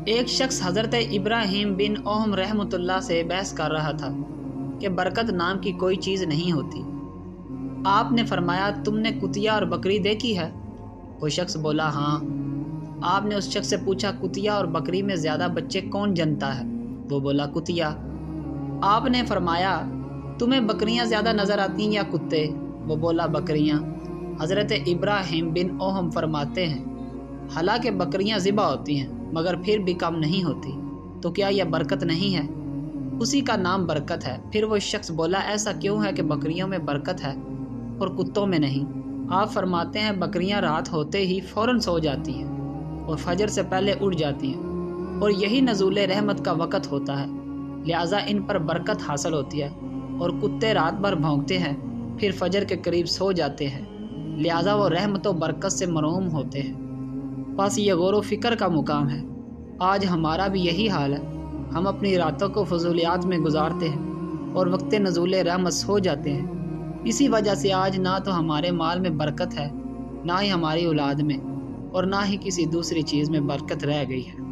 ایک شخص حضرت ابراہیم بن اوہم رحمۃ اللہ سے بحث کر رہا تھا کہ برکت نام کی کوئی چیز نہیں ہوتی۔ آپ نے فرمایا، تم نے کتیا اور بکری دیکھی ہے؟ کوئی شخص بولا، ہاں۔ آپ نے اس شخص سے پوچھا، کتیا اور بکری میں زیادہ بچے کون جنتا ہے؟ وہ بولا، کتیا۔ آپ نے فرمایا، تمہیں بکریاں زیادہ نظر آتی ہیں یا کتے؟ وہ بولا، بکریاں۔ حضرت ابراہیم بن اوہم فرماتے ہیں، حالانکہ بکریاں ذبح ہوتی ہیں مگر پھر بھی کم نہیں ہوتی، تو کیا یہ برکت نہیں ہے؟ اسی کا نام برکت ہے۔ پھر وہ شخص بولا، ایسا کیوں ہے کہ بکریوں میں برکت ہے اور کتوں میں نہیں؟ آپ فرماتے ہیں، بکریاں رات ہوتے ہی فوراً سو جاتی ہیں اور فجر سے پہلے اٹھ جاتی ہیں، اور یہی نزول رحمت کا وقت ہوتا ہے، لہٰذا ان پر برکت حاصل ہوتی ہے، اور کتے رات بھر بھونکتے ہیں پھر فجر کے قریب سو جاتے ہیں، لہٰذا وہ رحمت و برکت سے محروم ہوتے ہیں۔ بس یہ غور و فکر کا مقام ہے۔ آج ہمارا بھی یہی حال ہے۔ ہم اپنی راتوں کو فضولیات میں گزارتے ہیں اور وقت نزول رحمت سو جاتے ہیں۔ اسی وجہ سے آج نہ تو ہمارے مال میں برکت ہے، نہ ہی ہماری اولاد میں، اور نہ ہی کسی دوسری چیز میں برکت رہ گئی ہے۔